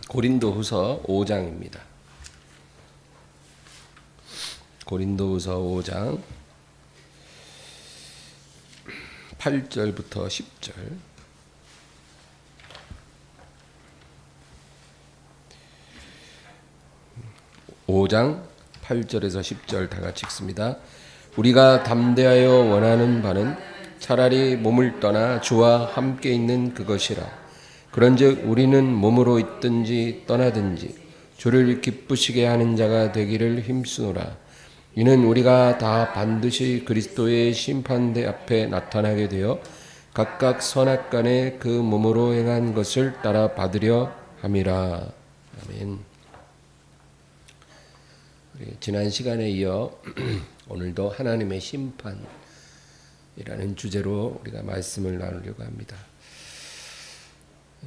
고린도후서 5장입니다. 고린도후서 5장 8절부터 10절. 5장 8절에서 10절 다 같이 읽습니다. 우리가 담대하여 원하는 바는 차라리 몸을 떠나 주와 함께 있는 그것이라. 그런즉 우리는 몸으로 있든지 떠나든지 주를 기쁘시게 하는 자가 되기를 힘쓰노라. 이는 우리가 다 반드시 그리스도의 심판대 앞에 나타나게 되어 각각 선악간에 그 몸으로 행한 것을 따라 받으려 함이라. 아멘. 지난 시간에 이어 오늘도 하나님의 심판이라는 주제로 우리가 말씀을 나누려고 합니다.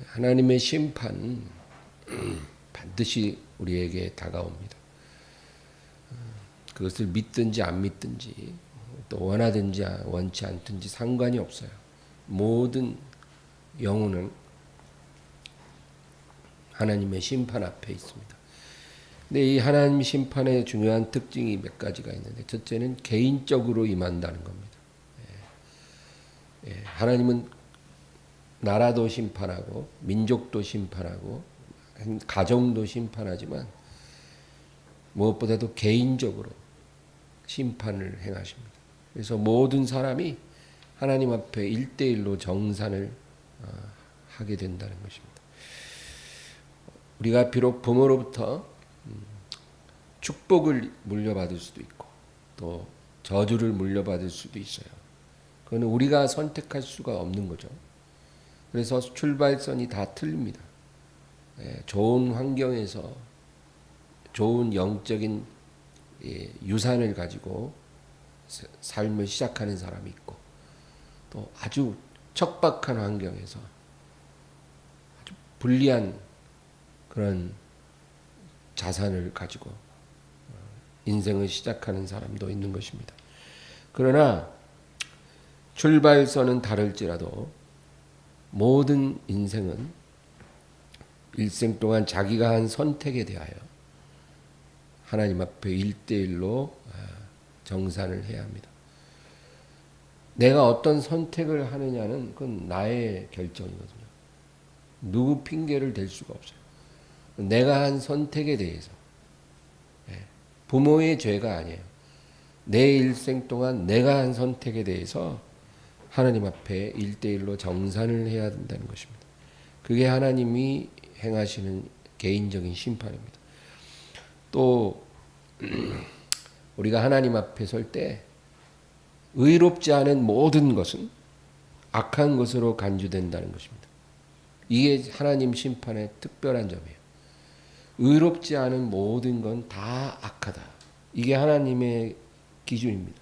하나님의 심판 반드시 우리에게 다가옵니다. 그것을 믿든지 안 믿든지 또 원하든지 원치 않든지 상관이 없어요. 모든 영혼은 하나님의 심판 앞에 있습니다. 근데 이 하나님 심판의 중요한 특징이 몇 가지가 있는데, 첫째는 개인적으로 임한다는 겁니다. 하나님은 나라도 심판하고 민족도 심판하고 가정도 심판하지만 무엇보다도 개인적으로 심판을 행하십니다. 그래서 모든 사람이 하나님 앞에 1대1로 정산을 하게 된다는 것입니다. 우리가 비록 부모로부터 축복을 물려받을 수도 있고 또 저주를 물려받을 수도 있어요. 그건 우리가 선택할 수가 없는 거죠. 그래서 출발선이 다 틀립니다. 좋은 환경에서 좋은 영적인 유산을 가지고 삶을 시작하는 사람이 있고, 또 아주 척박한 환경에서 아주 불리한 그런 자산을 가지고 인생을 시작하는 사람도 있는 것입니다. 그러나 출발선은 다를지라도 모든 인생은 일생 동안 자기가 한 선택에 대하여 하나님 앞에 1대1로 정산을 해야 합니다. 내가 어떤 선택을 하느냐는 그건 나의 결정이거든요. 누구 핑계를 댈 수가 없어요. 내가 한 선택에 대해서, 부모의 죄가 아니에요. 내 일생 동안 내가 한 선택에 대해서 하나님 앞에 1대1로 정산을 해야 된다는 것입니다. 그게 하나님이 행하시는 개인적인 심판입니다. 또 우리가 하나님 앞에 설 때 의롭지 않은 모든 것은 악한 것으로 간주된다는 것입니다. 이게 하나님 심판의 특별한 점이에요. 의롭지 않은 모든 건 다 악하다. 이게 하나님의 기준입니다.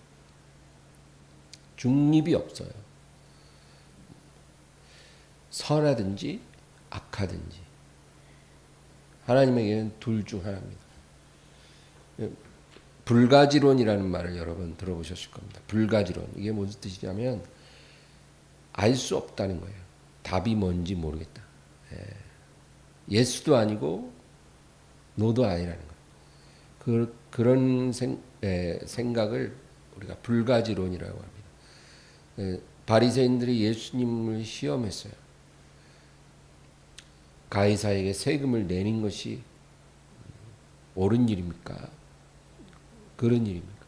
중립이 없어요. 선하든지 악하든지 하나님에게는 둘 중 하나입니다. 불가지론이라는 말을 여러 번 들어보셨을 겁니다. 불가지론, 이게 무슨 뜻이냐면 알 수 없다는 거예요. 답이 뭔지 모르겠다. 예스도 아니고 노도 아니라는 거예요. 그런 생각을 우리가 불가지론이라고 합니다. 바리새인들이 예수님을 시험했어요. 가이사에게 세금을 내는 것이 옳은 일입니까? 그런 일입니까?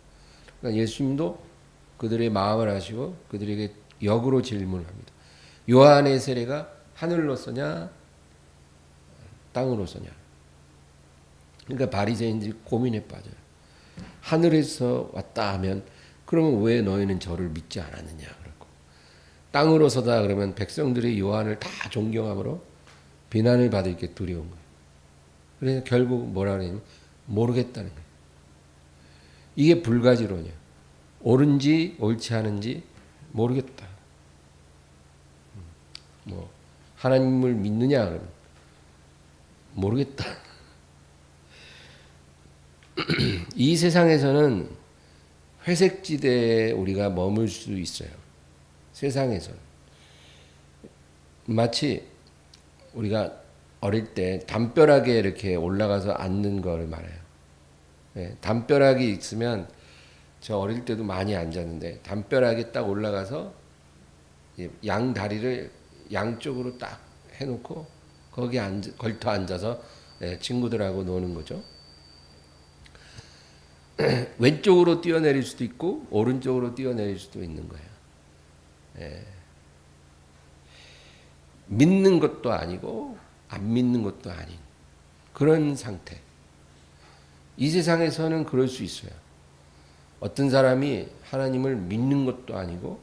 그러니까 예수님도 그들의 마음을 아시고 그들에게 역으로 질문을 합니다. 요한의 세례가 하늘로서냐 땅으로서냐? 그러니까 바리새인들이 고민에 빠져요. 하늘에서 왔다 하면 그러면 왜 너희는 저를 믿지 않았느냐? 그러고 땅으로서다 그러면 백성들이 요한을 다 존경함으로 비난을 받을 게 두려운 거예요. 그래서 결국 뭐라 그러냐면 모르겠다는 거예요. 이게 불가지론이에요. 옳은지 옳지 않은지 모르겠다. 뭐 하나님을 믿느냐 그러면 모르겠다. 이 세상에서는 회색지대에 우리가 머물 수 있어요. 세상에서는 마치 우리가 어릴 때 담벼락에 이렇게 올라가서 앉는 걸 말해요. 예, 담벼락이 있으면 저 어릴 때도 많이 앉았는데 담벼락에 딱 올라가서 양 다리를 양쪽으로 딱 해놓고 거기 걸터 앉아서 친구들하고 노는 거죠. 왼쪽으로 뛰어내릴 수도 있고 오른쪽으로 뛰어내릴 수도 있는 거예요. 예. 믿는 것도 아니고 안 믿는 것도 아닌 그런 상태. 이 세상에서는 그럴 수 있어요. 어떤 사람이 하나님을 믿는 것도 아니고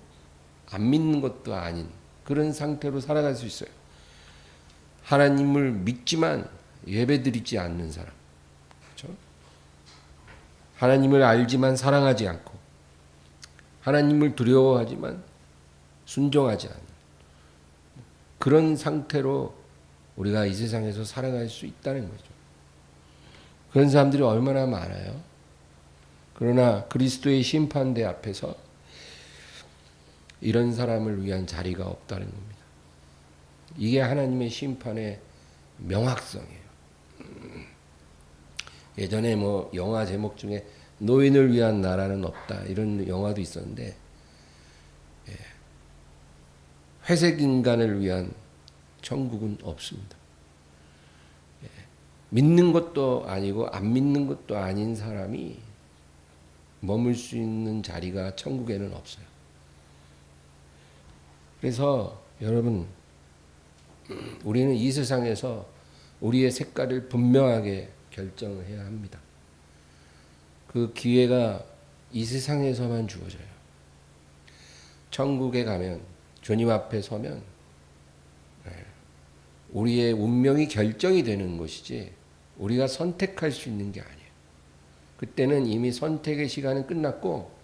안 믿는 것도 아닌 그런 상태로 살아갈 수 있어요. 하나님을 믿지만 예배드리지 않는 사람. 그렇죠? 하나님을 알지만 사랑하지 않고 하나님을 두려워하지만 순종하지 않는 그런 상태로 우리가 이 세상에서 살아갈 수 있다는 거죠. 그런 사람들이 얼마나 많아요. 그러나 그리스도의 심판대 앞에서 이런 사람을 위한 자리가 없다는 겁니다. 이게 하나님의 심판의 명확성이에요. 예전에 뭐 영화 제목 중에 노인을 위한 나라는 없다 이런 영화도 있었는데 회색 인간을 위한 천국은 없습니다. 믿는 것도 아니고 안 믿는 것도 아닌 사람이 머물 수 있는 자리가 천국에는 없어요. 그래서 여러분 우리는 이 세상에서 우리의 색깔을 분명하게 결정해야 합니다. 그 기회가 이 세상에서만 주어져요. 천국에 가면 주님 앞에 서면 우리의 운명이 결정이 되는 것이지 우리가 선택할 수 있는 게 아니에요. 그때는 이미 선택의 시간은 끝났고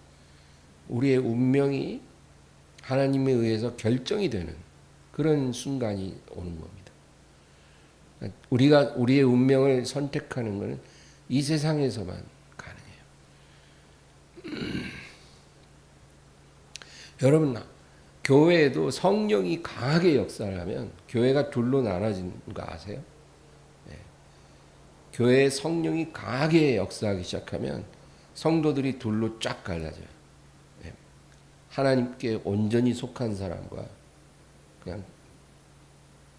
우리의 운명이 하나님에 의해서 결정이 되는 그런 순간이 오는 겁니다. 우리가 우리의 운명을 선택하는 것은 이 세상에서만 가능해요. 여러분 교회에도 성령이 강하게 역사를 하면 교회가 둘로 나눠지는 거 아세요? 네. 교회에 성령이 강하게 역사하기 시작하면 성도들이 둘로 쫙 갈라져요. 네. 하나님께 온전히 속한 사람과 그냥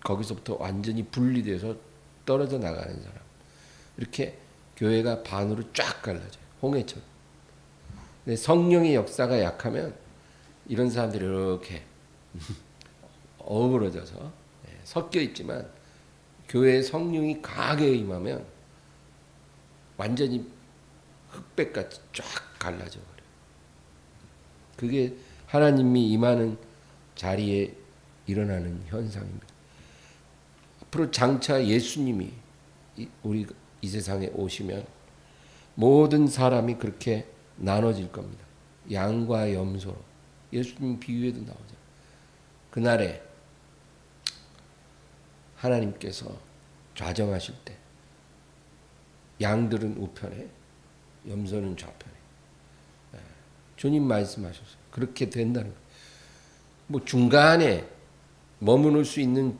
거기서부터 완전히 분리돼서 떨어져 나가는 사람. 이렇게 교회가 반으로 쫙 갈라져요. 홍해처럼. 근데 성령의 역사가 약하면 이런 사람들이 이렇게 어우러져서 섞여 있지만 교회에 성령이 강하게 임하면 완전히 흑백같이 쫙 갈라져 버려요. 그게 하나님이 임하는 자리에 일어나는 현상입니다. 앞으로 장차 예수님이 우리 이 세상에 오시면 모든 사람이 그렇게 나눠질 겁니다. 양과 염소로. 예수님 비유에도 나오죠. 그날에 하나님께서 좌정하실 때 양들은 우편에 염소는 좌편에 주님 말씀하셨어요. 그렇게 된다는 거예요. 뭐 중간에 머무를 수 있는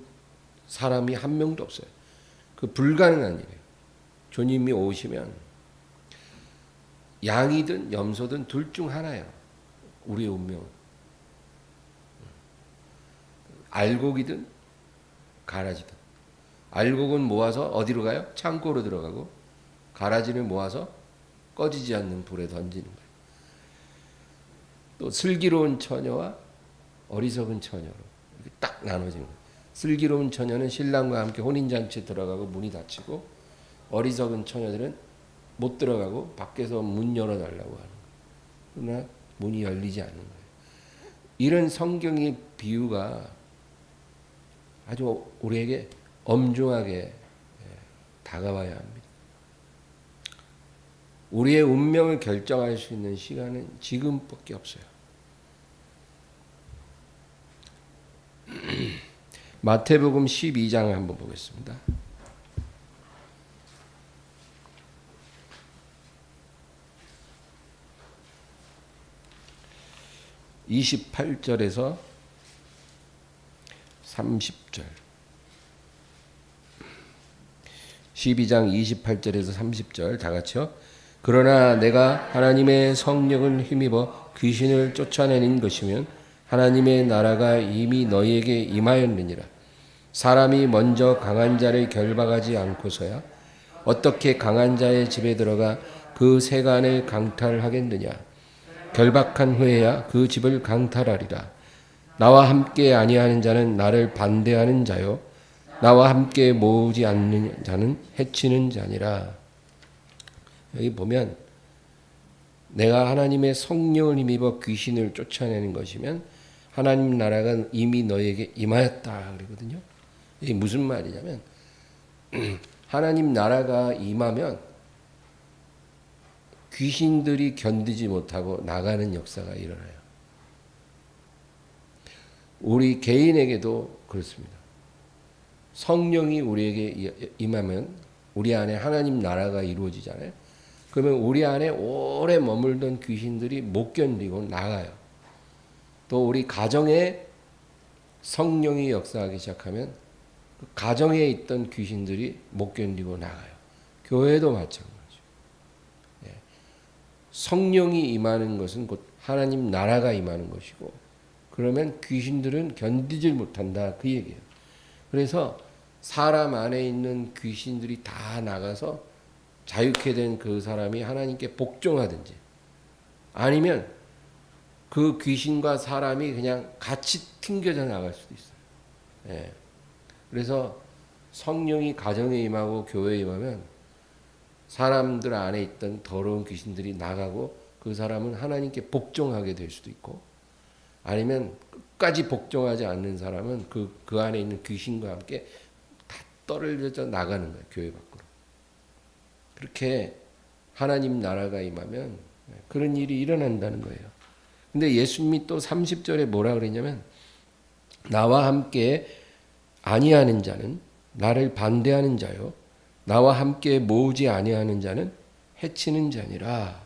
사람이 한 명도 없어요. 그 불가능한 일이에요. 주님이 오시면 양이든 염소든 둘 중 하나예요. 우리의 운명은. 알곡이든 가라지든. 알곡은 모아서 어디로 가요? 창고로 들어가고 가라지를 모아서 꺼지지 않는 불에 던지는 거예요. 또 슬기로운 처녀와 어리석은 처녀로 이렇게 딱 나눠지는 거예요. 슬기로운 처녀는 신랑과 함께 혼인잔치에 들어가고 문이 닫히고 어리석은 처녀들은 못 들어가고 밖에서 문 열어달라고 하는 거예요. 그러나 문이 열리지 않는 거예요. 이런 성경의 비유가 아주 우리에게 엄중하게 다가와야 합니다. 우리의 운명을 결정할 수 있는 시간은 지금밖에 없어요. 마태복음 12장을 한번 보겠습니다. 28절에서 30절. 12장 28절에서 30절 다 같이요. 그러나 내가 하나님의 성령을 힘입어 귀신을 쫓아내는 것이면 하나님의 나라가 이미 너희에게 임하였느니라. 사람이 먼저 강한 자를 결박하지 않고서야 어떻게 강한 자의 집에 들어가 그 세간을 강탈하겠느냐. 결박한 후에야 그 집을 강탈하리라. 나와 함께 아니하는 자는 나를 반대하는 자요 나와 함께 모으지 않는 자는 해치는 자니라. 여기 보면 내가 하나님의 성령을 힘입어 귀신을 쫓아내는 것이면 하나님 나라가 이미 너에게 임하였다 그러거든요. 이게 무슨 말이냐면 하나님 나라가 임하면 귀신들이 견디지 못하고 나가는 역사가 일어나요. 우리 개인에게도 그렇습니다. 성령이 우리에게 임하면 우리 안에 하나님 나라가 이루어지잖아요. 그러면 우리 안에 오래 머물던 귀신들이 못 견디고 나가요. 또 우리 가정에 성령이 역사하기 시작하면 그 가정에 있던 귀신들이 못 견디고 나가요. 교회도 마찬가지죠. 성령이 임하는 것은 곧 하나님 나라가 임하는 것이고 그러면 귀신들은 견디질 못한다 그 얘기예요. 그래서 사람 안에 있는 귀신들이 다 나가서 자유케 된 그 사람이 하나님께 복종하든지 아니면 그 귀신과 사람이 그냥 같이 튕겨져 나갈 수도 있어요. 예. 그래서 성령이 가정에 임하고 교회에 임하면 사람들 안에 있던 더러운 귀신들이 나가고 그 사람은 하나님께 복종하게 될 수도 있고 아니면 끝까지 복종하지 않는 사람은 그 안에 있는 귀신과 함께 다 떨어져 나가는 거예요. 교회 밖으로. 그렇게 하나님 나라가 임하면 그런 일이 일어난다는 거예요. 근데 예수님이 또 30절에 뭐라 그랬냐면 나와 함께 아니하는 자는 나를 반대하는 자요 나와 함께 모으지 아니하는 자는 해치는 자니라.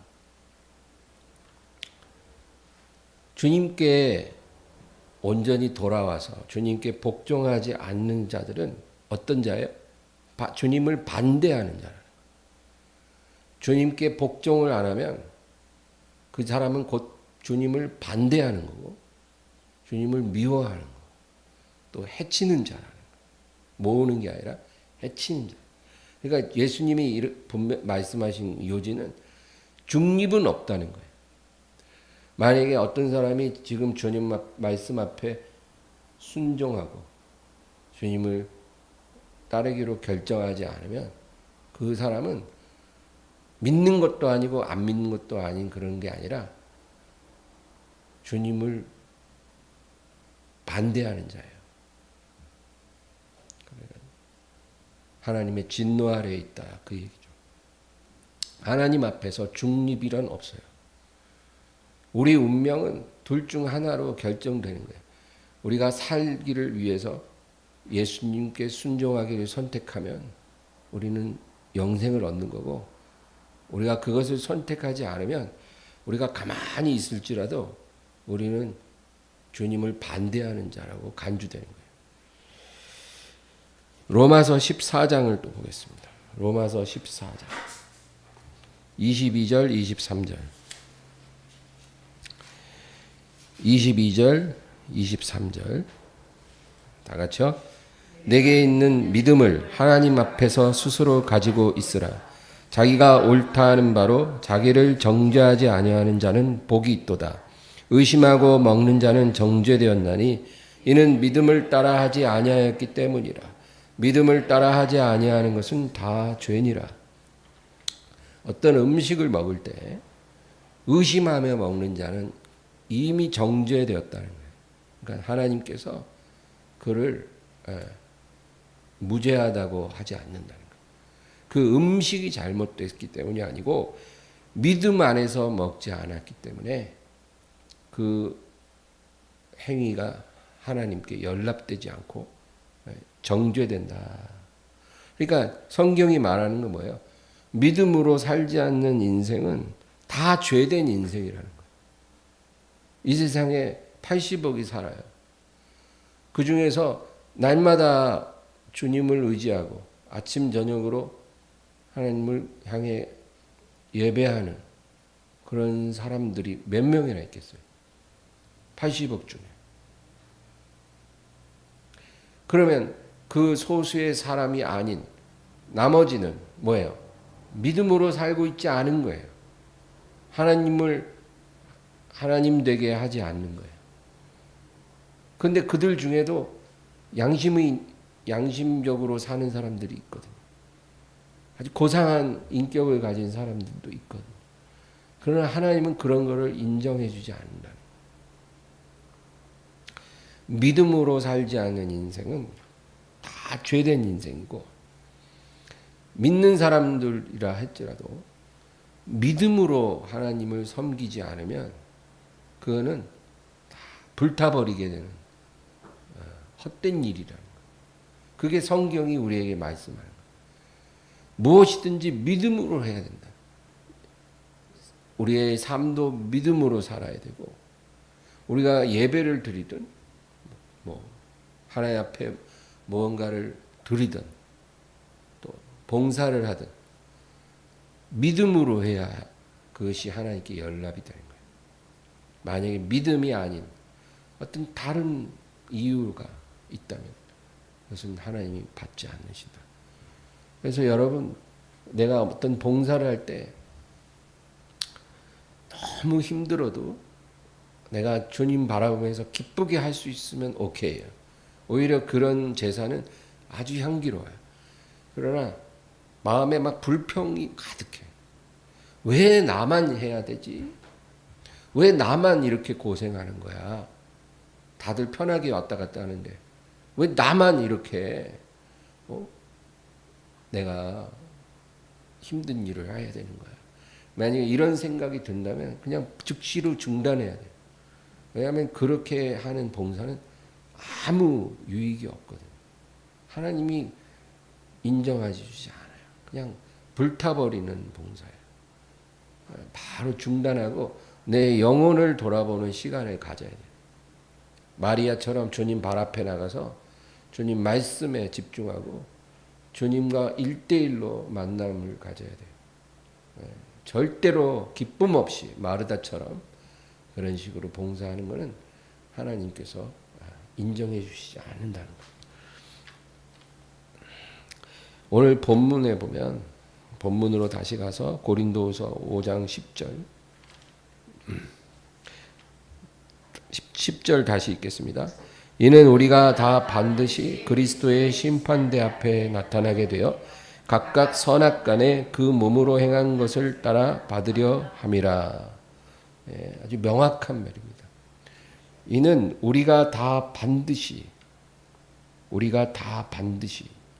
주님께 온전히 돌아와서 주님께 복종하지 않는 자들은 어떤 자예요? 주님을 반대하는 자라. 주님께 복종을 안 하면 그 사람은 곧 주님을 반대하는 거고 주님을 미워하는 거고 또 해치는 자라는 거예요. 모으는 게 아니라 해치는 자. 그러니까 예수님이 말씀하신 요지는 중립은 없다는 거예요. 만약에 어떤 사람이 지금 주님 말씀 앞에 순종하고 주님을 따르기로 결정하지 않으면 그 사람은 믿는 것도 아니고 안 믿는 것도 아닌 그런 게 아니라 주님을 반대하는 자예요. 하나님의 진노 아래에 있다 그 얘기죠. 하나님 앞에서 중립이란 없어요. 우리 운명은 둘 중 하나로 결정되는 거예요. 우리가 살기를 위해서 예수님께 순종하기를 선택하면 우리는 영생을 얻는 거고 우리가 그것을 선택하지 않으면 우리가 가만히 있을지라도 우리는 주님을 반대하는 자라고 간주되는 거예요. 로마서 14장을 또 보겠습니다. 로마서 14장 22절 23절 22절 23절 다 같이요. 내게 있는 믿음을 하나님 앞에서 스스로 가지고 있으라. 자기가 옳다 하는 바로 자기를 정죄하지 아니하는 자는 복이 있도다. 의심하고 먹는 자는 정죄되었나니 이는 믿음을 따라하지 아니하였기 때문이라. 믿음을 따라하지 아니하는 것은 다 죄니라. 어떤 음식을 먹을 때 의심하며 먹는 자는 이미 정죄되었다는 거예요. 그러니까 하나님께서 그를 무죄하다고 하지 않는다는 거예요. 그 음식이 잘못됐기 때문이 아니고 믿음 안에서 먹지 않았기 때문에 그 행위가 하나님께 연락되지 않고 정죄된다. 그러니까 성경이 말하는 건 뭐예요? 믿음으로 살지 않는 인생은 다 죄된 인생이라는 거예요. 이 세상에 80억이 살아요. 그 중에서 날마다 주님을 의지하고 아침 저녁으로 하나님을 향해 예배하는 그런 사람들이 몇 명이나 있겠어요? 80억 중에. 그러면 그 소수의 사람이 아닌 나머지는 뭐예요? 믿음으로 살고 있지 않은 거예요. 하나님을 하나님 되게 하지 않는 거예요. 그런데 그들 중에도 양심적으로 사는 사람들이 있거든요. 아주 고상한 인격을 가진 사람들도 있거든요. 그러나 하나님은 그런 것을 인정해 주지 않는다. 믿음으로 살지 않는 인생은 다 죄된 인생이고, 믿는 사람들이라 할지라도 믿음으로 하나님을 섬기지 않으면 그거는 다 불타버리게 되는 헛된 일이라는 거예요. 그게 성경이 우리에게 말씀하는 거예요. 무엇이든지 믿음으로 해야 된다. 우리의 삶도 믿음으로 살아야 되고, 우리가 예배를 드리든 하나님 앞에 무언가를 드리든 또 봉사를 하든 믿음으로 해야 그것이 하나님께 연락이 되는 거예요. 만약에 믿음이 아닌 어떤 다른 이유가 있다면 그것은 하나님이 받지 않으신다. 그래서 여러분, 내가 어떤 봉사를 할 때 너무 힘들어도 내가 주님 바라보면서 기쁘게 할 수 있으면 오케이예요. 오히려 그런 제사는 아주 향기로워요. 그러나 마음에 막 불평이 가득해. 왜 나만 해야 되지? 왜 나만 이렇게 고생하는 거야? 다들 편하게 왔다 갔다 하는데 왜 나만 이렇게 내가 힘든 일을 해야 되는 거야? 만약에 이런 생각이 든다면 그냥 즉시로 중단해야 돼요. 왜냐하면 그렇게 하는 봉사는 아무 유익이 없거든요. 하나님이 인정하지 않아요. 그냥 불타버리는 봉사예요. 바로 중단하고 내 영혼을 돌아보는 시간을 가져야 돼요. 마리아처럼 주님 발 앞에 나가서 주님 말씀에 집중하고 주님과 1대1로 만남을 가져야 돼요. 절대로 기쁨 없이 마르다처럼 그런 식으로 봉사하는 것은 하나님께서 인정해 주시지 않는다는 거예요. 오늘 본문에 보면, 본문으로 다시 가서 고린도후서 5장 10절 10절 다시 읽겠습니다. 이는 우리가 다 반드시 그리스도의 심판대 앞에 나타나게 되어 각각 선악간에 그 몸으로 행한 것을 따라 받으려 함이라. 아주 명확한 말입니다. 이는 우리가 다 반드시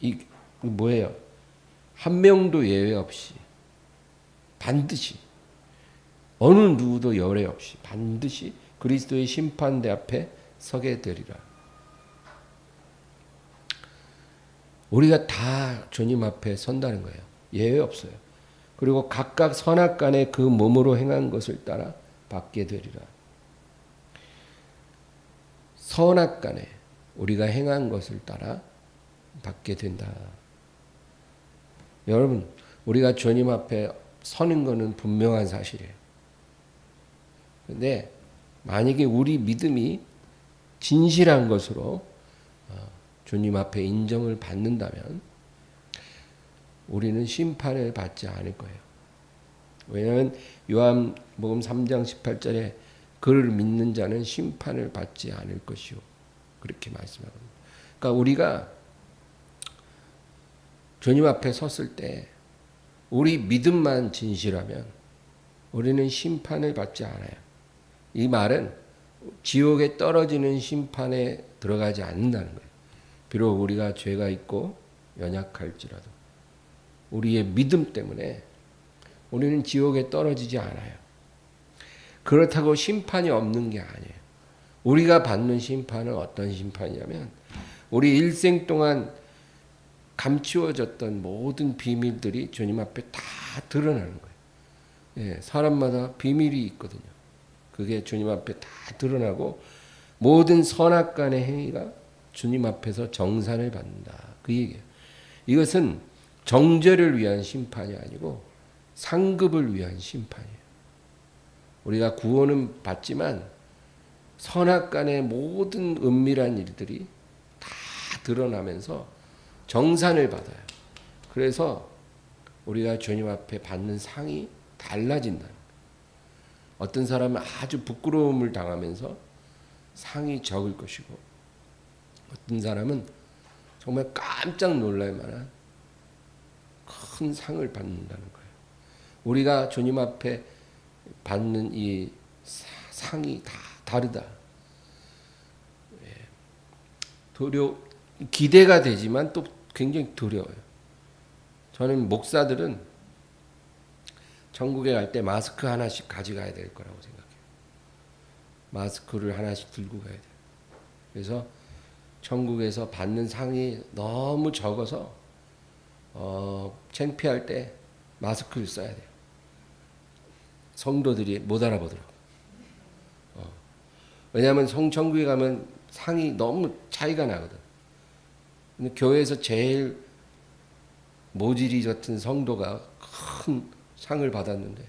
이 뭐예요? 한 명도 예외 없이 반드시 어느 누구도 열애 없이 반드시 그리스도의 심판대 앞에 서게 되리라. 우리가 다 주님 앞에 선다는 거예요. 예외 없어요. 그리고 각각 선악간에 그 몸으로 행한 것을 따라 받게 되리라. 선악간에 우리가 행한 것을 따라 받게 된다. 여러분, 우리가 주님 앞에 서는 것은 분명한 사실이에요. 그런데 만약에 우리 믿음이 진실한 것으로 주님 앞에 인정을 받는다면 우리는 심판을 받지 않을 거예요. 왜냐하면 요한복음 3장 18절에 그를 믿는 자는 심판을 받지 않을 것이요, 그렇게 말씀합니다. 그러니까 우리가 주님 앞에 섰을 때 우리 믿음만 진실하면 우리는 심판을 받지 않아요. 이 말은 지옥에 떨어지는 심판에 들어가지 않는다는 거예요. 비록 우리가 죄가 있고 연약할지라도 우리의 믿음 때문에 우리는 지옥에 떨어지지 않아요. 그렇다고 심판이 없는 게 아니에요. 우리가 받는 심판은 어떤 심판이냐면 우리 일생 동안 감추어졌던 모든 비밀들이 주님 앞에 다 드러나는 거예요. 사람마다 비밀이 있거든요. 그게 주님 앞에 다 드러나고 모든 선악간의 행위가 주님 앞에서 정산을 받는다. 그 얘기예요. 이것은 정죄를 위한 심판이 아니고 상급을 위한 심판이에요. 우리가 구원은 받지만 선악간의 모든 은밀한 일들이 다 드러나면서 정산을 받아요. 그래서 우리가 주님 앞에 받는 상이 달라진다. 어떤 사람은 아주 부끄러움을 당하면서 상이 적을 것이고, 어떤 사람은 정말 깜짝 놀랄 만한 큰 상을 받는다는 거예요. 우리가 주님 앞에 받는 이 상이 다 다르다. 기대가 되지만 또 굉장히 두려워요. 저는 목사들은 천국에 갈 때 마스크 하나씩 가져가야 될 거라고 생각해요. 마스크를 하나씩 들고 가야 돼요. 그래서 천국에서 받는 상이 너무 적어서 창피할 때 마스크를 써야 돼요. 성도들이 못 알아보더라고요. 왜냐하면 천국에 가면 상이 너무 차이가 나거든. 근데 교회에서 제일 모질이 같은 성도가 큰 상을 받았는데,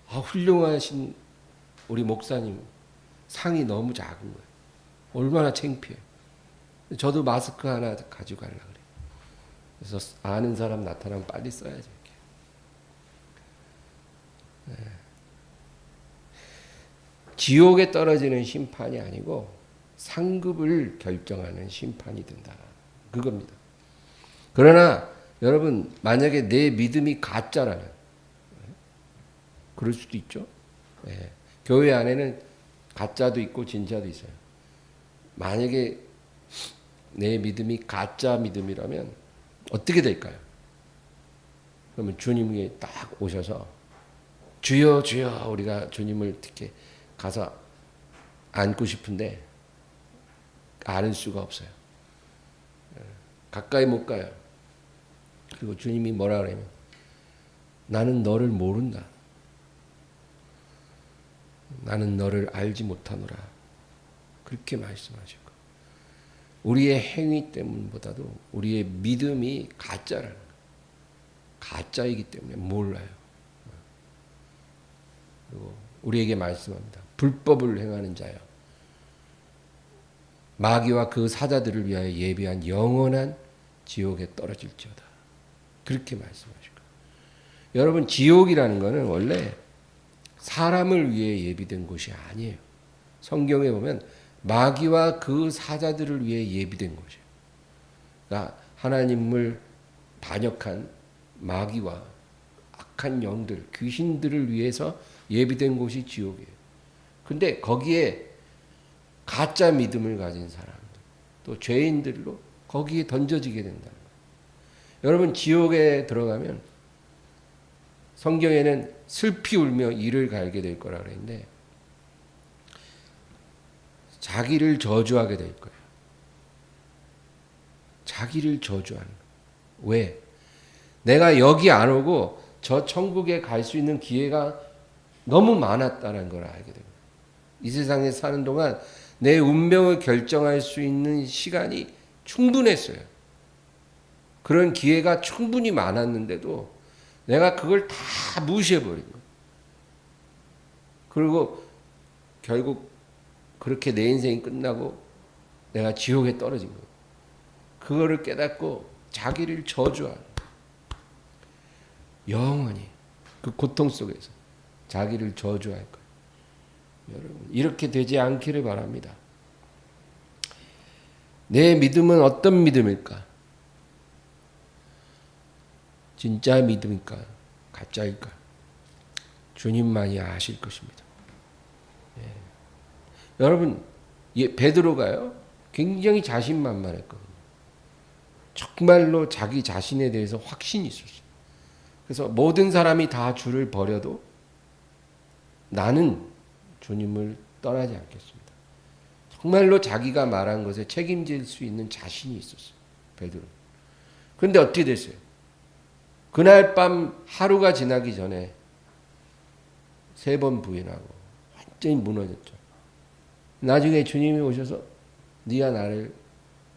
훌륭하신 우리 목사님 상이 너무 작은 거예요. 얼마나 창피해요. 저도 마스크 하나 가지고 가려고 그래요. 그래서 아는 사람 나타나면 빨리 써야죠. 네. 지옥에 떨어지는 심판이 아니고 상급을 결정하는 심판이 된다. 그겁니다. 그러나 여러분, 만약에 내 믿음이 가짜라면, 그럴 수도 있죠. 네. 교회 안에는 가짜도 있고 진짜도 있어요. 만약에 내 믿음이 가짜 믿음이라면 어떻게 될까요? 그러면 주님이 딱 오셔서 주여 주여, 우리가 주님을 이렇게 가서 안고 싶은데 안을 수가 없어요. 가까이 못 가요. 그리고 주님이 뭐라 그러냐면, 나는 너를 모른다. 나는 너를 알지 못하노라. 그렇게 말씀하실 거예요. 우리의 행위 때문보다도 우리의 믿음이 가짜라는 거예요. 가짜이기 때문에 몰라요. 그리고 우리에게 말씀합니다. 불법을 행하는 자여, 마귀와 그 사자들을 위하여 예비한 영원한 지옥에 떨어질지어다. 그렇게 말씀하실 거예요. 여러분, 지옥이라는 것은 원래 사람을 위해 예비된 곳이 아니에요. 성경에 보면 마귀와 그 사자들을 위해 예비된 곳이에요. 그러니까 하나님을 반역한 마귀와 악한 영들, 귀신들을 위해서 예비된 곳이 지옥이에요. 근데 거기에 가짜 믿음을 가진 사람들, 또 죄인들로 거기에 던져지게 된다는 거예요. 여러분, 지옥에 들어가면 성경에는 슬피 울며 이를 갈게 될 거라 그랬는데, 자기를 저주하게 될 거예요. 자기를 저주하는 거예요. 왜? 내가 여기 안 오고 저 천국에 갈 수 있는 기회가 너무 많았다는 걸 알게 됩니다. 이 세상에 사는 동안 내 운명을 결정할 수 있는 시간이 충분했어요. 그런 기회가 충분히 많았는데도 내가 그걸 다 무시해버린 거예요. 그리고 결국 그렇게 내 인생이 끝나고 내가 지옥에 떨어진 거예요. 그거를 깨닫고 자기를 저주하는 거예요. 영원히 그 고통 속에서 자기를 저주할 거예요. 여러분, 이렇게 되지 않기를 바랍니다. 내 믿음은 어떤 믿음일까? 진짜 믿음일까? 가짜일까? 주님만이 아실 것입니다. 여러분, 베드로가요, 굉장히 자신만만했거든요. 정말로 자기 자신에 대해서 확신이 있었어요. 그래서 모든 사람이 다 주를 버려도 나는 주님을 떠나지 않겠습니다. 정말로 자기가 말한 것에 책임질 수 있는 자신이 있었어요, 베드로. 그런데 어떻게 됐어요? 그날 밤 하루가 지나기 전에 3번 부인하고 완전히 무너졌죠. 나중에 주님이 오셔서 네가 나를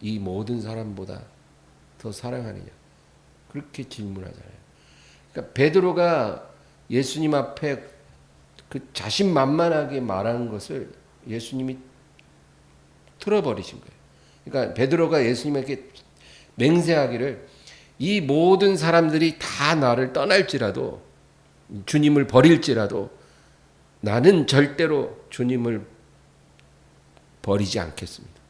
이 모든 사람보다 더 사랑하느냐? 그렇게 질문하잖아요. 그러니까 베드로가 예수님 앞에 그 자신만만하게 말하는 것을 예수님이 틀어버리신 거예요. 그러니까 베드로가 예수님에게 맹세하기를 이 모든 사람들이 다 나를 떠날지라도 주님을 버릴지라도 나는 절대로 주님을 버리지 않겠습니다.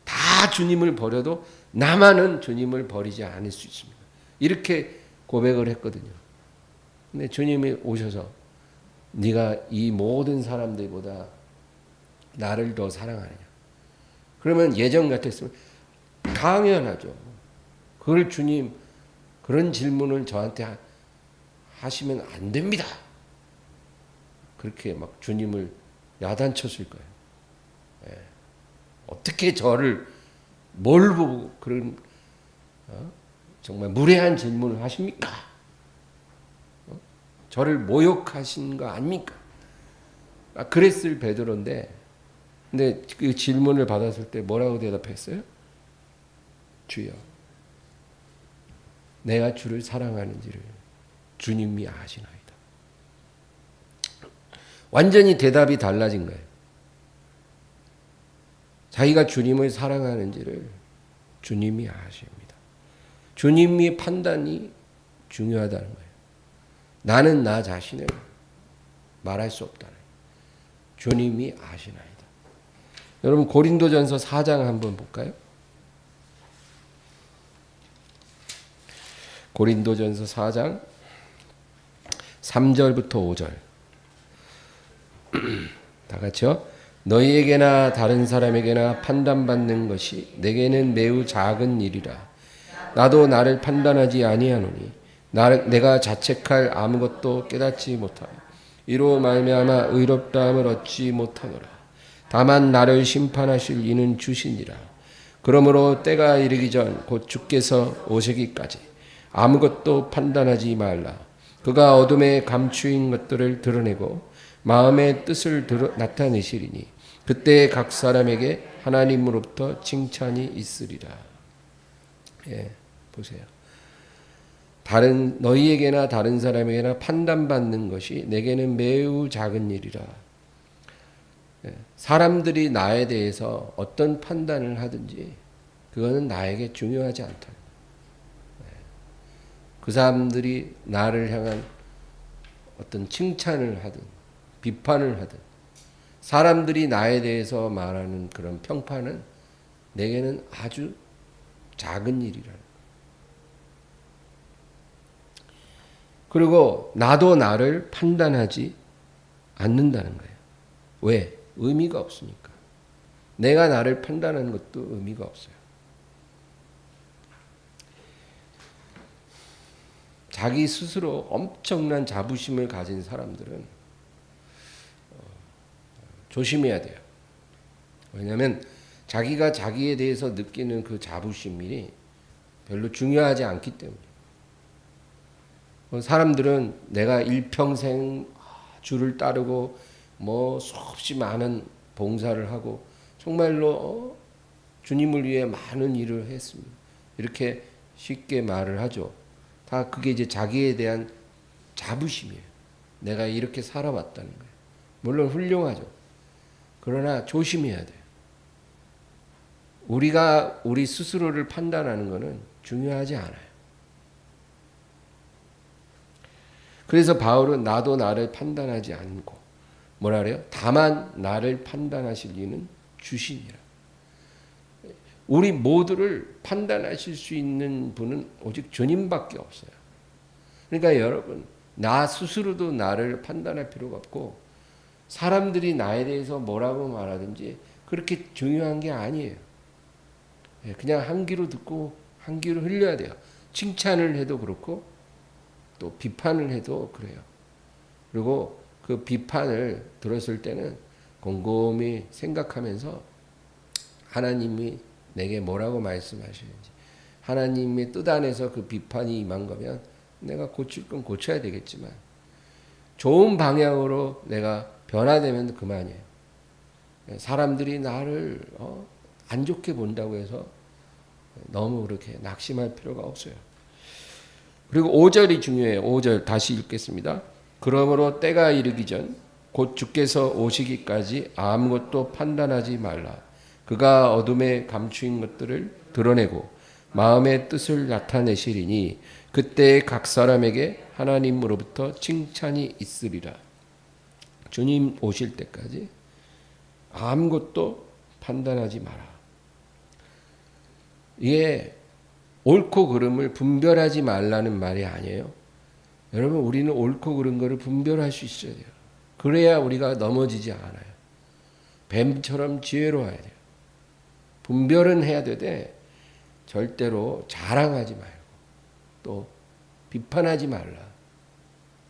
다 주님을 버려도 나만은 주님을 버리지 않을 수 있습니다. 이렇게 고백을 했거든요. 근데 주님이 오셔서 네가 이 모든 사람들보다 나를 더 사랑하느냐. 그러면 예전 같았으면 당연하죠. 그걸 주님 그런 질문을 저한테 하시면 안 됩니다. 그렇게 막 주님을 야단쳤을 거예요. 예. 어떻게 저를 뭘 보고 그런 정말 무례한 질문을 하십니까? 저를 모욕하신 거 아닙니까? 그랬을 베드로인데, 근데 그 질문을 받았을 때 뭐라고 대답했어요? 주여, 내가 주를 사랑하는지를 주님이 아시나이다. 완전히 대답이 달라진 거예요. 자기가 주님을 사랑하는지를 주님이 아십니다. 주님의 판단이 중요하다는 거예요. 나는 나 자신을 말할 수 없다는 거예요. 주님이 아시나이다. 여러분 고린도전서 4장 한번 볼까요? 고린도전서 4장 3절부터 5절 다 같이요. 너희에게나 다른 사람에게나 판단받는 것이 내게는 매우 작은 일이라. 나도 나를 판단하지 아니하노니 내가 자책할 아무것도 깨닫지 못하며 이로 말미암아 의롭다함을 얻지 못하노라. 다만 나를 심판하실 이는 주시니라. 그러므로 때가 이르기 전 곧 주께서 오시기까지 아무것도 판단하지 말라. 그가 어둠에 감추인 것들을 드러내고 마음의 뜻을 나타내시리니 그때 각 사람에게 하나님으로부터 칭찬이 있으리라. 예, 보세요. 너희에게나 다른 사람에게나 판단받는 것이 내게는 매우 작은 일이라. 예, 사람들이 나에 대해서 어떤 판단을 하든지 그거는 나에게 중요하지 않다. 그 사람들이 나를 향한 어떤 칭찬을 하든 비판을 하든 사람들이 나에 대해서 말하는 그런 평판은 내게는 아주 작은 일이라는 거예요. 그리고 나도 나를 판단하지 않는다는 거예요. 왜? 의미가 없으니까. 내가 나를 판단하는 것도 의미가 없어요. 자기 스스로 엄청난 자부심을 가진 사람들은 조심해야 돼요. 왜냐하면 자기가 자기에 대해서 느끼는 그 자부심이 별로 중요하지 않기 때문에. 사람들은 내가 일평생 주를 따르고 뭐 수없이 많은 봉사를 하고 정말로 주님을 위해 많은 일을 했습니다. 이렇게 쉽게 말을 하죠. 다 그게 이제 자기에 대한 자부심이에요. 내가 이렇게 살아왔다는 거예요. 물론 훌륭하죠. 그러나 조심해야 돼요. 우리가 우리 스스로를 판단하는 것은 중요하지 않아요. 그래서 바울은 나도 나를 판단하지 않고 뭐라 그래요? 다만 나를 판단하실 이는 주시니라. 우리 모두를 판단하실 수 있는 분은 오직 주님밖에 없어요. 그러니까 여러분, 나 스스로도 나를 판단할 필요가 없고 사람들이 나에 대해서 뭐라고 말하든지 그렇게 중요한 게 아니에요. 그냥 한 귀로 듣고 한 귀로 흘려야 돼요. 칭찬을 해도 그렇고 또 비판을 해도 그래요. 그리고 그 비판을 들었을 때는 곰곰이 생각하면서 하나님이 내게 뭐라고 말씀하시는지, 하나님의 뜻 안에서 그 비판이 임한 거면 내가 고칠 건 고쳐야 되겠지만 좋은 방향으로 내가 변화되면 그만이에요. 사람들이 나를 안 좋게 본다고 해서 너무 그렇게 낙심할 필요가 없어요. 그리고 5절이 중요해요. 5절 다시 읽겠습니다. 그러므로 때가 이르기 전 곧 주께서 오시기까지 아무것도 판단하지 말라. 그가 어둠에 감추인 것들을 드러내고 마음의 뜻을 나타내시리니 그때 각 사람에게 하나님으로부터 칭찬이 있으리라. 주님 오실 때까지 아무것도 판단하지 마라. 이게 옳고 그름을 분별하지 말라는 말이 아니에요. 여러분, 우리는 옳고 그른 거를 분별할 수 있어야 돼요. 그래야 우리가 넘어지지 않아요. 뱀처럼 지혜로워야 돼요. 분별은 해야 되되 절대로 자랑하지 말고 또 비판하지 말라.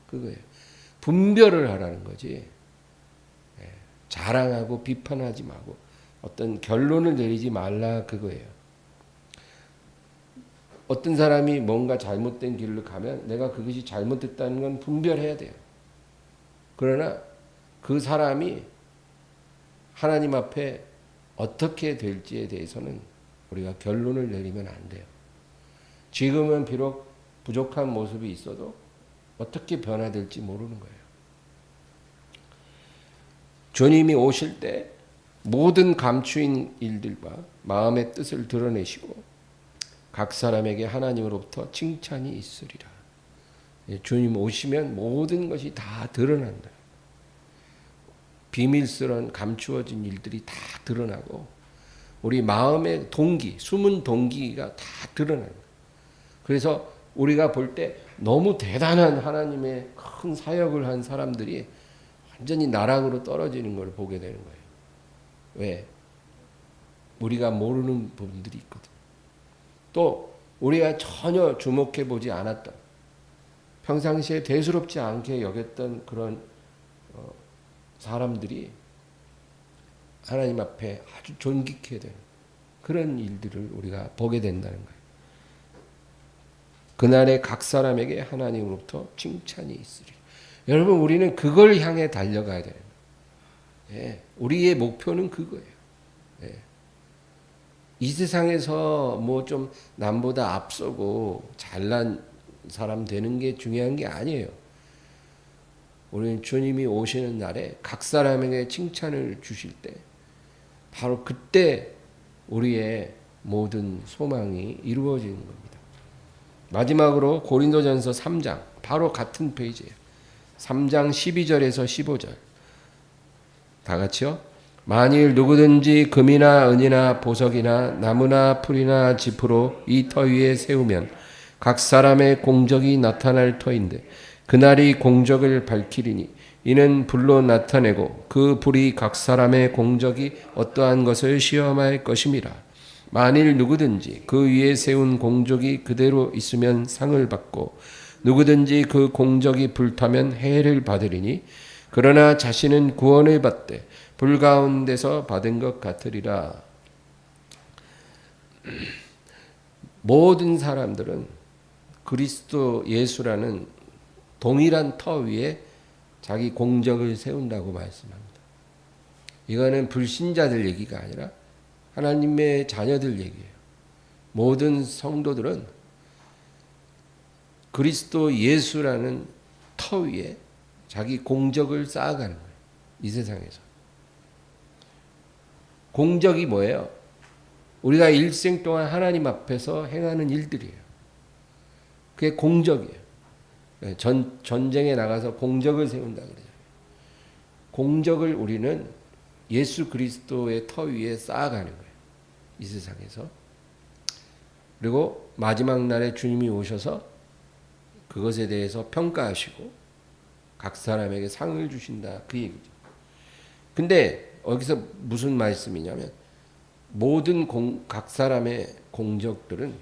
그거예요. 분별을 하라는 거지. 자랑하고 비판하지 말고 어떤 결론을 내리지 말라, 그거예요. 어떤 사람이 뭔가 잘못된 길로 가면 내가 그것이 잘못됐다는 건 분별해야 돼요. 그러나 그 사람이 하나님 앞에 어떻게 될지에 대해서는 우리가 결론을 내리면 안 돼요. 지금은 비록 부족한 모습이 있어도 어떻게 변화될지 모르는 거예요. 주님이 오실 때 모든 감추인 일들과 마음의 뜻을 드러내시고 각 사람에게 하나님으로부터 칭찬이 있으리라. 주님 오시면 모든 것이 다 드러난다. 비밀스러운 감추어진 일들이 다 드러나고 우리 마음의 동기, 숨은 동기가 다 드러나는 거예요. 그래서 우리가 볼 때 너무 대단한 하나님의 큰 사역을 한 사람들이 완전히 나락으로 떨어지는 걸 보게 되는 거예요. 왜? 우리가 모르는 부분들이 있거든. 또 우리가 전혀 주목해 보지 않았던, 평상시에 대수롭지 않게 여겼던 그런 사람들이 하나님 앞에 아주 존귀케 되는 그런 일들을 우리가 보게 된다는 거예요. 그날에 각 사람에게 하나님으로부터 칭찬이 있으리. 여러분, 우리는 그걸 향해 달려가야 돼요. 예, 우리의 목표는 그거예요. 예. 이 세상에서 뭐 좀 남보다 앞서고 잘난 사람 되는 게 중요한 게 아니에요. 우리는 주님이 오시는 날에 각 사람에게 칭찬을 주실 때 바로 그때 우리의 모든 소망이 이루어지는 겁니다. 마지막으로 고린도전서 3장, 바로 같은 페이지예요. 3장 12절에서 15절. 다 같이요. 만일 누구든지 금이나 은이나 보석이나 나무나 풀이나 짚으로 이 터 위에 세우면 각 사람의 공적이 나타날 터인데 그날이 공적을 밝히리니 이는 불로 나타내고 그 불이 각 사람의 공적이 어떠한 것을 시험할 것임이라. 만일 누구든지 그 위에 세운 공적이 그대로 있으면 상을 받고 누구든지 그 공적이 불타면 해를 받으리니 그러나 자신은 구원을 받되 불 가운데서 받은 것 같으리라. 모든 사람들은 그리스도 예수라는 동일한 터 위에 자기 공적을 세운다고 말씀합니다. 이거는 불신자들 얘기가 아니라 하나님의 자녀들 얘기예요. 모든 성도들은 그리스도 예수라는 터 위에 자기 공적을 쌓아가는 거예요. 이 세상에서. 공적이 뭐예요? 우리가 일생 동안 하나님 앞에서 행하는 일들이에요. 그게 공적이에요. 전쟁에 나가서 공적을 세운다 그러잖아요. 공적을 우리는 예수 그리스도의 터 위에 쌓아가는 거예요. 이 세상에서. 그리고 마지막 날에 주님이 오셔서 그것에 대해서 평가하시고 각 사람에게 상을 주신다, 그 얘기죠. 근데 여기서 무슨 말씀이냐면 모든 각 사람의 공적들은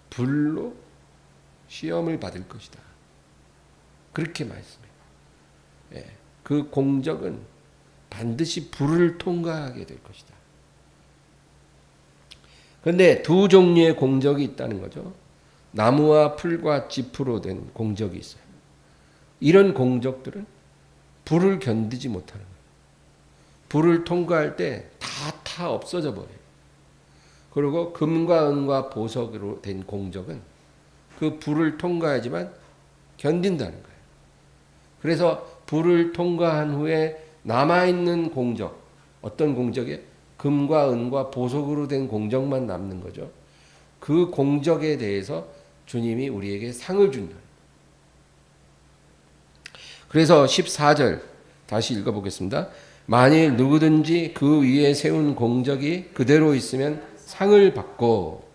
불로 시험을 받을 것이다. 그렇게 말씀해요. 예, 그 공적은 반드시 불을 통과하게 될 것이다. 그런데 두 종류의 공적이 있다는 거죠. 나무와 풀과 짚으로 된 공적이 있어요. 이런 공적들은 불을 견디지 못하는 거예요. 불을 통과할 때 다 없어져 버려요. 그리고 금과 은과 보석으로 된 공적은 그 불을 통과하지만 견딘다는 거예요. 그래서 불을 통과한 후에 남아있는 공적, 어떤 공적에 금과 은과 보석으로 된 공적만 남는 거죠. 그 공적에 대해서 주님이 우리에게 상을 준다. 그래서 14절 다시 읽어보겠습니다. 만일 누구든지 그 위에 세운 공적이 그대로 있으면 상을 받고,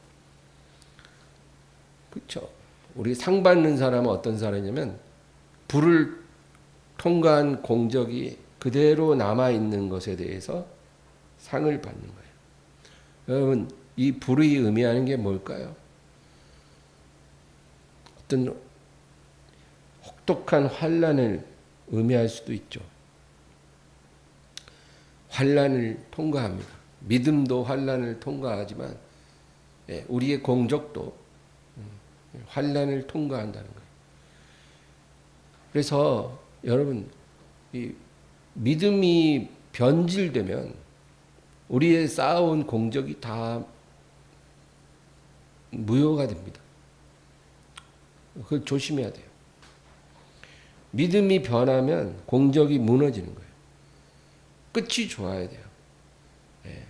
그렇죠? 우리 상 받는 사람은 어떤 사람이냐면 불을 통과한 공적이 그대로 남아 있는 것에 대해서 상을 받는 거예요. 여러분, 이 불이 의미하는 게 뭘까요? 어떤 혹독한 환난을 의미할 수도 있죠. 환난을 통과합니다. 믿음도 환난을 통과하지만 우리의 공적도 환난을 통과한다는 거예요. 그래서 여러분, 이 믿음이 변질되면 우리의 쌓아온 공적이 다 무효가 됩니다. 그걸 조심해야 돼요. 믿음이 변하면 공적이 무너지는 거예요. 끝이 좋아야 돼요. 예.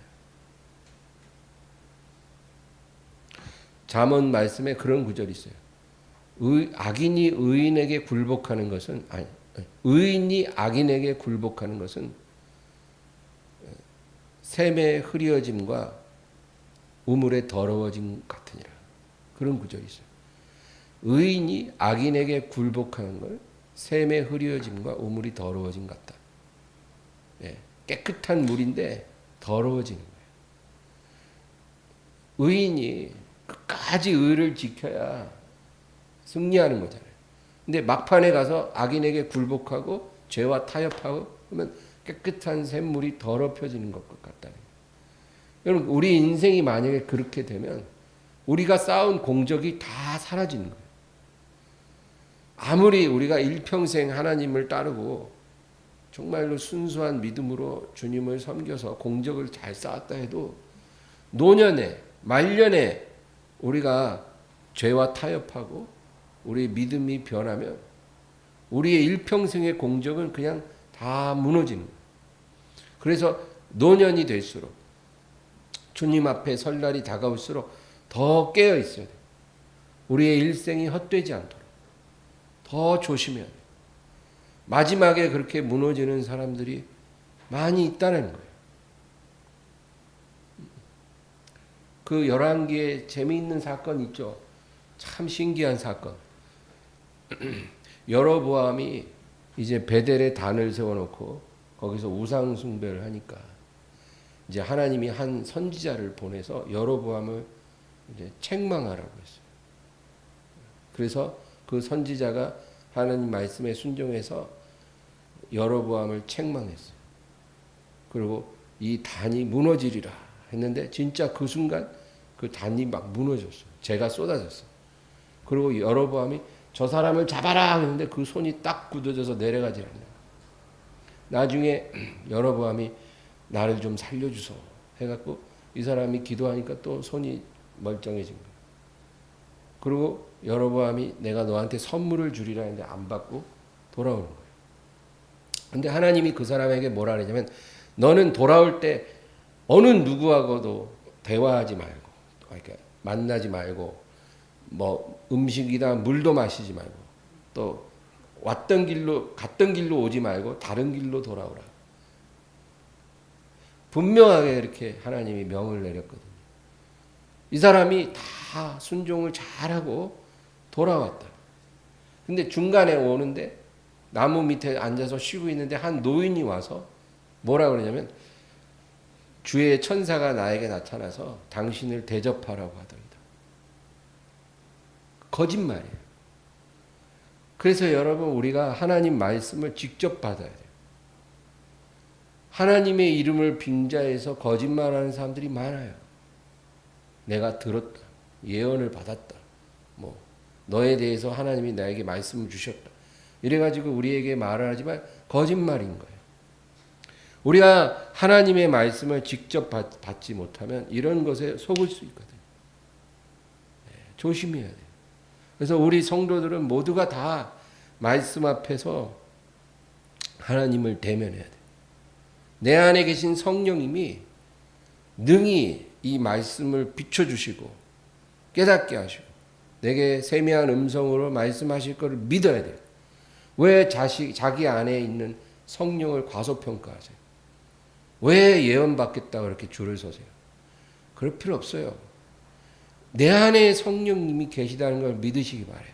잠언 말씀에 그런 구절이 있어요. 악인이 의인에게 굴복하는 것은 의인이 악인에게 굴복하는 것은 샘의 흐려짐과 우물의 더러워짐 같으니라. 그런 구절이 있어요. 의인이 악인에게 굴복하는 걸 샘의 흐려짐과 우물이 더러워짐 같다. 예, 깨끗한 물인데 더러워지는 거예요. 의인이 끝까지 의를 지켜야 승리하는 거잖아요. 근데 막판에 가서 악인에게 굴복하고 죄와 타협하고 그러면 깨끗한 샘물이 더럽혀지는 것 같다는 거예요. 여러분, 우리 인생이 만약에 그렇게 되면 우리가 쌓은 공적이 다 사라지는 거예요. 아무리 우리가 일평생 하나님을 따르고 정말로 순수한 믿음으로 주님을 섬겨서 공적을 잘 쌓았다 해도 노년에 말년에 우리가 죄와 타협하고 우리의 믿음이 변하면 우리의 일평생의 공적은 그냥 다 무너지는 거예요. 그래서 노년이 될수록 주님 앞에 설 날이 다가올수록 더 깨어 있어야 돼요. 우리의 일생이 헛되지 않도록 더 조심해야 돼요. 마지막에 그렇게 무너지는 사람들이 많이 있다는 거예요. 그 열왕기에 재미있는 사건 있죠. 참 신기한 사건. 여로보암이 이제 베델에 단을 세워놓고 거기서 우상 숭배를 하니까 이제 하나님이 한 선지자를 보내서 여로보암을 이제 책망하라고 했어요. 그래서 그 선지자가 하나님 말씀에 순종해서 여로보암을 책망했어요. 그리고 이 단이 무너지리라 했는데 진짜 그 순간 그 단이 막 무너졌어요. 재가 쏟아졌어요. 그리고 여로보암이 저 사람을 잡아라 했는데 그 손이 딱 굳어져서 내려가지 않아요. 나중에 여로보암이 나를 좀 살려주소 해갖고 이 사람이 기도하니까 또 손이 멀쩡해진 거예요. 그리고 여로보암이 내가 너한테 선물을 주리라 했는데 안 받고 돌아오는 거예요. 근데 하나님이 그 사람에게 뭐라 그러냐면 너는 돌아올 때 어느 누구하고도 대화하지 말고 그러니까 만나지 말고 뭐 음식이나 물도 마시지 말고 또 왔던 길로 갔던 길로 오지 말고 다른 길로 돌아오라. 분명하게 이렇게 하나님이 명을 내렸거든요. 이 사람이 다 순종을 잘하고 돌아왔다. 근데 중간에 오는데 나무 밑에 앉아서 쉬고 있는데 한 노인이 와서 뭐라 그러냐면 주의 천사가 나에게 나타나서 당신을 대접하라고 하더이다. 거짓말이에요. 그래서 여러분 우리가 하나님 말씀을 직접 받아야 돼요. 하나님의 이름을 빙자해서 거짓말하는 사람들이 많아요. 내가 들었다. 예언을 받았다. 뭐 너에 대해서 하나님이 나에게 말씀을 주셨다. 이래가지고 우리에게 말을 하지만 거짓말인 거예요. 우리가 하나님의 말씀을 직접 받지 못하면 이런 것에 속을 수 있거든요. 조심해야 돼요. 그래서 우리 성도들은 모두가 다 말씀 앞에서 하나님을 대면해야 돼. 내 안에 계신 성령님이 능히 이 말씀을 비춰주시고 깨닫게 하시고 내게 세미한 음성으로 말씀하실 것을 믿어야 돼요. 왜 자기 안에 있는 성령을 과소평가하세요? 왜 예언받겠다고 이렇게 줄을 서세요? 그럴 필요 없어요. 내 안에 성령님이 계시다는 걸 믿으시기 바라요.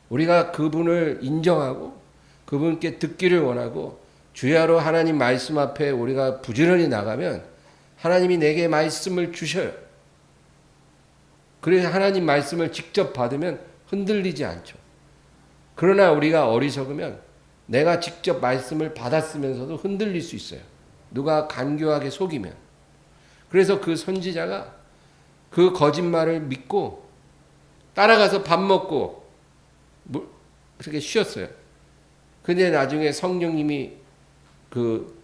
우리가 그분을 인정하고 그분께 듣기를 원하고 주야로 하나님 말씀 앞에 우리가 부지런히 나가면 하나님이 내게 말씀을 주셔요. 그래서 하나님 말씀을 직접 받으면 흔들리지 않죠. 그러나 우리가 어리석으면 내가 직접 말씀을 받았으면서도 흔들릴 수 있어요. 누가 간교하게 속이면. 그래서 그 선지자가 그 거짓말을 믿고 따라가서 밥 먹고 그렇게 쉬었어요. 근데 나중에 성령님이 그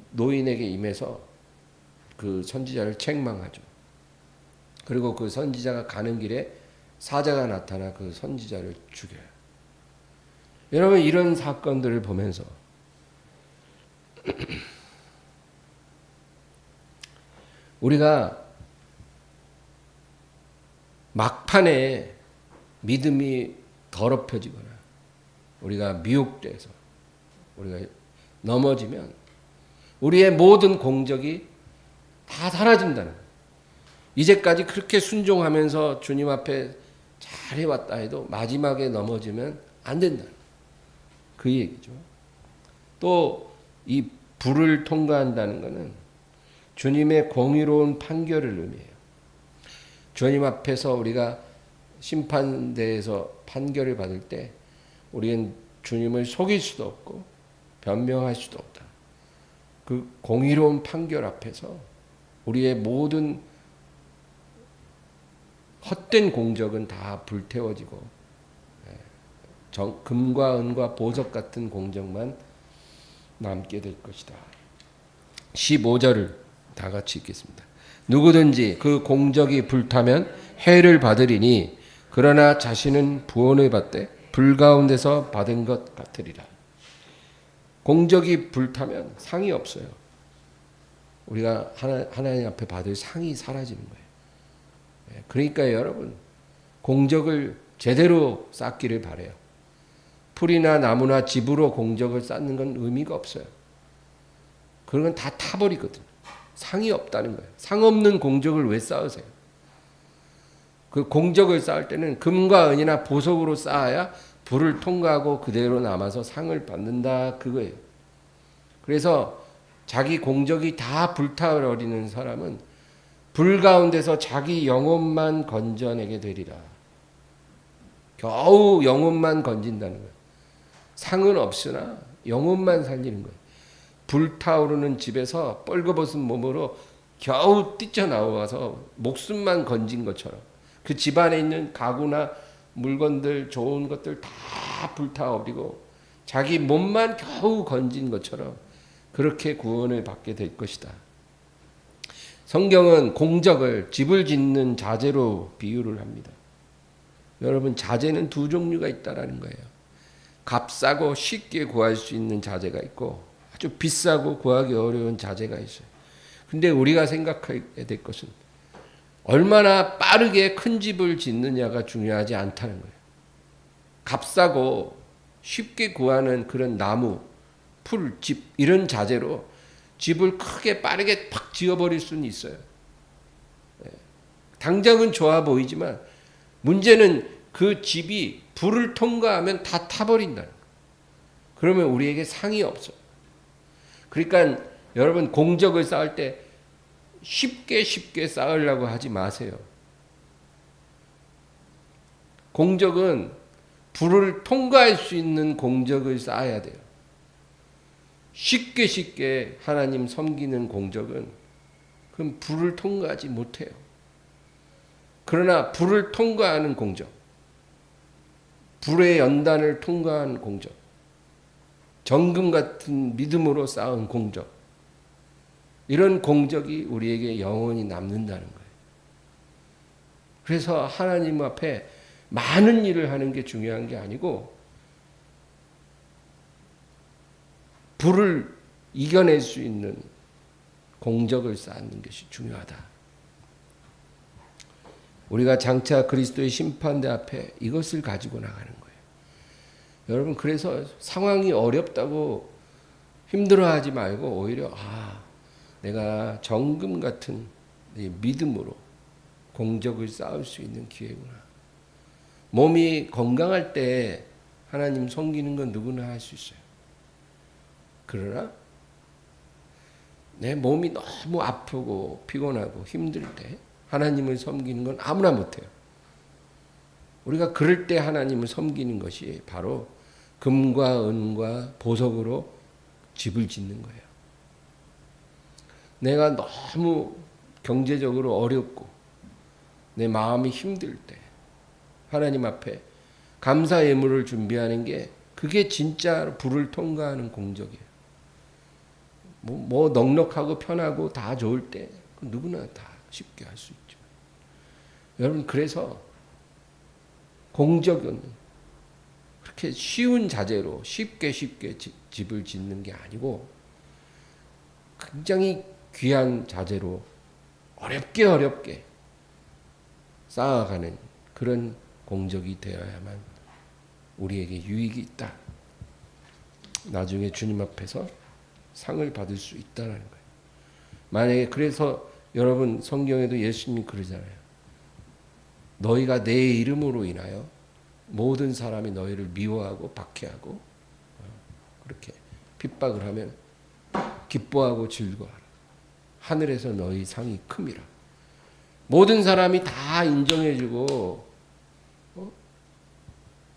노인에게 임해서 그 선지자를 책망하죠. 그리고 그 선지자가 가는 길에 사자가 나타나 그 선지자를 죽여요. 여러분 이런 사건들을 보면서 우리가 막판에 믿음이 더럽혀지거나 우리가 미혹돼서 우리가 넘어지면 우리의 모든 공적이 다 사라진다는 거예요. 이제까지 그렇게 순종하면서 주님 앞에 잘해왔다 해도 마지막에 넘어지면 안 된다는 그 얘기죠. 또 이 불을 통과한다는 것은 주님의 공의로운 판결을 의미해요. 주님 앞에서 우리가 심판대에서 판결을 받을 때 우리는 주님을 속일 수도 없고 변명할 수도 없다. 그 공의로운 판결 앞에서 우리의 모든 헛된 공적은 다 불태워지고 금과 은과 보석 같은 공적만 남게 될 것이다. 15절을 다 같이 읽겠습니다. 누구든지 그 공적이 불타면 해를 받으리니 그러나 자신은 구원을 받되 불 가운데서 받은 것 같으리라. 공적이 불타면 상이 없어요. 우리가 하나님 앞에 받을 상이 사라지는 거예요. 그러니까 여러분 공적을 제대로 쌓기를 바라요. 풀이나 나무나 집으로 공적을 쌓는 건 의미가 없어요. 그런 건 다 타버리거든요. 상이 없다는 거예요. 상 없는 공적을 왜 쌓으세요? 그 공적을 쌓을 때는 금과 은이나 보석으로 쌓아야 불을 통과하고 그대로 남아서 상을 받는다 그거예요. 그래서 자기 공적이 다 불타버리는 사람은 불 가운데서 자기 영혼만 건져내게 되리라. 겨우 영혼만 건진다는 거예요. 상은 없으나 영혼만 살리는 거예요. 불타오르는 집에서 뻘거벗은 몸으로 겨우 뛰쳐나와서 목숨만 건진 것처럼 그 집안에 있는 가구나 물건들 좋은 것들 다 불타버리고 자기 몸만 겨우 건진 것처럼 그렇게 구원을 받게 될 것이다. 성경은 공적을 집을 짓는 자재로 비유를 합니다. 여러분 자재는 두 종류가 있다라는 거예요. 값싸고 쉽게 구할 수 있는 자재가 있고 아주 비싸고 구하기 어려운 자재가 있어요. 근데 우리가 생각해야 될 것은 얼마나 빠르게 큰 집을 짓느냐가 중요하지 않다는 거예요. 값싸고 쉽게 구하는 그런 나무, 풀, 집 이런 자재로 집을 크게 빠르게 팍 지어버릴 수는 있어요. 당장은 좋아 보이지만 문제는 그 집이 불을 통과하면 다 타버린다는 거예요. 그러면 우리에게 상이 없어요. 그러니까 여러분 공적을 쌓을 때 쉽게 쌓으려고 하지 마세요. 공적은 불을 통과할 수 있는 공적을 쌓아야 돼요. 쉽게 하나님 섬기는 공적은 그럼 불을 통과하지 못해요. 그러나 불을 통과하는 공적, 불의 연단을 통과한 공적, 정금 같은 믿음으로 쌓은 공적, 이런 공적이 우리에게 영원히 남는다는 거예요. 그래서 하나님 앞에 많은 일을 하는 게 중요한 게 아니고 불을 이겨낼 수 있는 공적을 쌓는 것이 중요하다. 우리가 장차 그리스도의 심판대 앞에 이것을 가지고 나가는 거예요. 여러분, 그래서 상황이 어렵다고 힘들어하지 말고 오히려 내가 정금 같은 믿음으로 공적을 쌓을 수 있는 기회구나. 몸이 건강할 때 하나님 섬기는 건 누구나 할 수 있어요. 그러나 내 몸이 너무 아프고 피곤하고 힘들 때 하나님을 섬기는 건 아무나 못해요. 우리가 그럴 때 하나님을 섬기는 것이 바로 금과 은과 보석으로 집을 짓는 거예요. 내가 너무 경제적으로 어렵고 내 마음이 힘들 때 하나님 앞에 감사 예물을 준비하는 게 그게 진짜 불을 통과하는 공적이에요. 뭐 넉넉하고 편하고 다 좋을 때 누구나 다 쉽게 할 수 있죠. 여러분, 그래서 공적은 그렇게 쉬운 자재로 쉽게 집을 짓는 게 아니고 굉장히 귀한 자재로 어렵게 쌓아가는 그런 공적이 되어야만 우리에게 유익이 있다. 나중에 주님 앞에서 상을 받을 수 있다는 거예요. 만약에 그래서 여러분 성경에도 예수님이 그러잖아요. 너희가 내 이름으로 인하여 모든 사람이 너희를 미워하고 박해하고 그렇게 핍박을 하면 기뻐하고 즐거워하라. 하늘에서 너희 상이 큼이라. 모든 사람이 다 인정해주고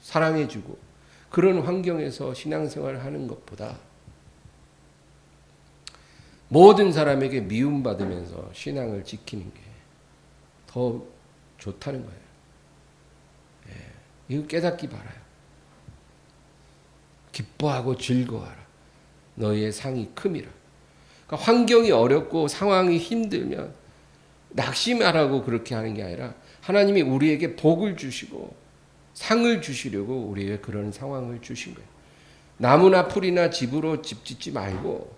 사랑해주고 그런 환경에서 신앙생활을 하는 것보다 모든 사람에게 미움받으면서 신앙을 지키는 게 더 좋다는 거예요. 이거 깨닫기 바라요. 기뻐하고 즐거워하라. 너희의 상이 큼이라. 그러니까 환경이 어렵고 상황이 힘들면 낙심하라고 그렇게 하는 게 아니라 하나님이 우리에게 복을 주시고 상을 주시려고 우리에게 그런 상황을 주신 거예요. 나무나 풀이나 집으로 집 짓지 말고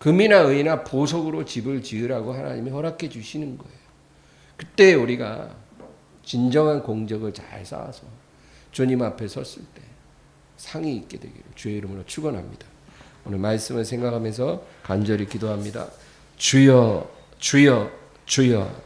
금이나 의나 보석으로 집을 지으라고 하나님이 허락해 주시는 거예요. 그때 우리가 진정한 공적을 잘 쌓아서 주님 앞에 섰을 때 상이 있게 되기를 주의 이름으로 축원합니다. 오늘 말씀을 생각하면서 간절히 기도합니다. 주여, 주여, 주여.